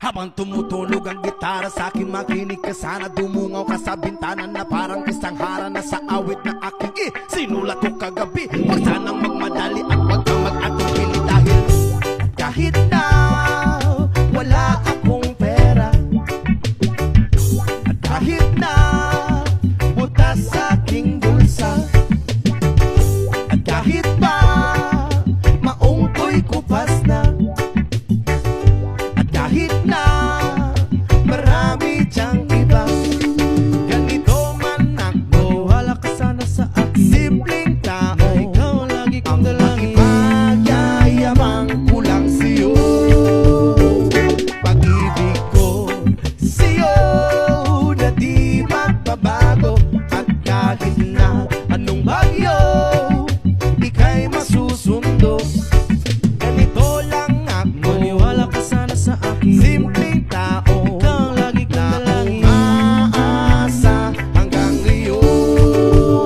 Habang tumutunog ang gitara sa akin, makinig ka sana. Dumungaw ka sa bintana na parang isang hara na sa awit na aking sinulat ko kagabi. Huwag sanang magmadali at huwag kang mag-atubili dahil kahit na wala akong pera, at kahit na butas sa aking bulsa, at kahit pa maong ko'y kupas na, at kahit na marami diyang iba, ganito man ako. Wala ka sana sa akin, Simpleng tao, na ikaw ang lagi kong dalangin. magyayabang ko lang sa'yo. Pag-ibig ko sa'yo na di magbabago, at kahit na anong bagyo ika'y masusundo. Ganito lang ako, Maniwala ka sana sa akin, simpleng tao, ikaw ang lagi kong na dalangin. umaasa hanggang ngayon.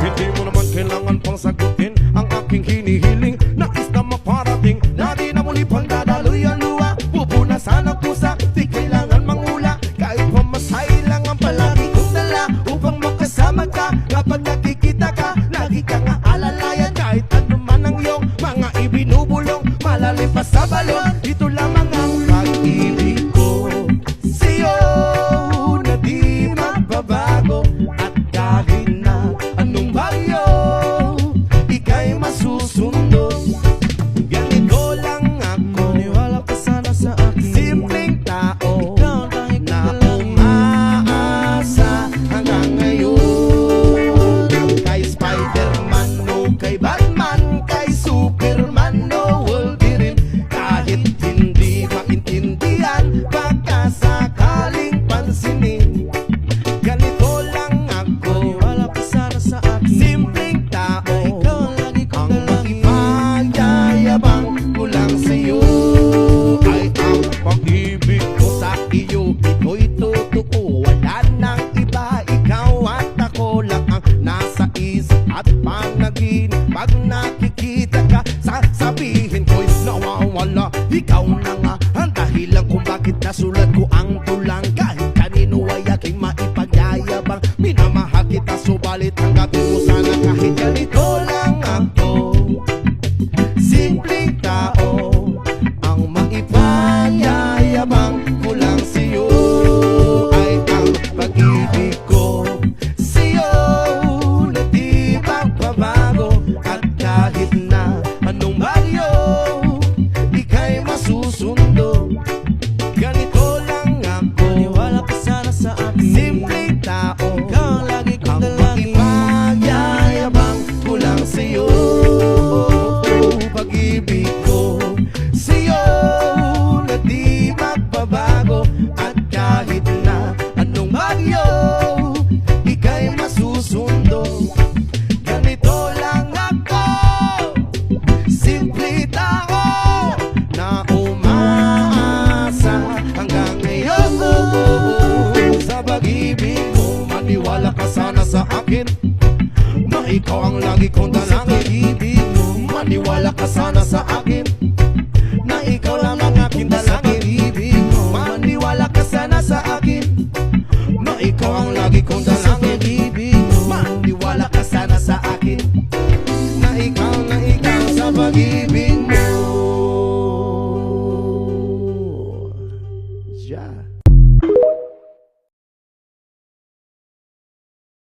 Hindi mo naman kailangan pang sagutin ang aking hinihiling. Nais na maparating na di na muli pang dadaloy ang luha. Pupunasan ang pusa, di kailangan mangula. Kahit pamasahe lang ang palagi kong dala upang makasama ka. Kapag nakikita ka, lagi kang aalalayan. Kahit ano man ang iyong mga ibinubulong, malalim pa sa balon, ito lamang ang pag-ibig ko sa'yo na di magbabago. At kahit na anong bagyo ika'y masusundo. Ganito lang ako, Maniwala ka sana sa akin, simpleng tao, ikaw ang lagi kong na dalangin. umaasa hanggang ngayon. Kay Spider-Man o kay Batman, kay Superman o Wolverine, kahit hindi maintindihan, baka sakaling pansinin. Ganito lang ako, Maniwala ka sana sa akin, simpleng tao, na ikaw ang lagi kong ang dalangin. magyayabang ko lang sa'yo. Ay ang pag-ibig ko sa iyo, ito'y totoo. Wala nang iba, ikaw at ako lang ang nasa isip at panaginip. Pag nakikita ka, sasabihin ko'y nawawala. Ikaw na nga ang dahilan kung bakit nasulat ko ang tulang. Kahit kanino ay aking maipagyayabang, minamahal kita subalit tanggapin mo sana kahit ganito lang ako. Simpleng tao, ang maipanyayabang ko lang sa'yo. Ay ang pag-ibig ko sa'yo na di magbabago. At kahit na anong bagyo ika'y masusundo. Ganito lang ako, Maniwala ka sana sa akin, simpleng tao, ikaw ang lagi kong ang dalangin. makipagyayabang ko lang sa'yo. Pag-ibig ko sa'yo na di magbabago. At kahit na anong bagyo ika'y masusundo. Ganito lang ako, simple tao, na umaasa hanggang ngayon. Sa pag-ibig mo, maniwala ka sana sa akin, na ikaw ang lagi kong dalangin. Ibig mo, maniwala ka sana sa akin, na ikaw lang ang aking dalangin. Ibig mo, maniwala ka sana sa akin, na ikaw ang lagi kong dalangin. Ibig mo, maniwala ka sana sa akin, na ikaw sa pag-ibig mo. Yeah.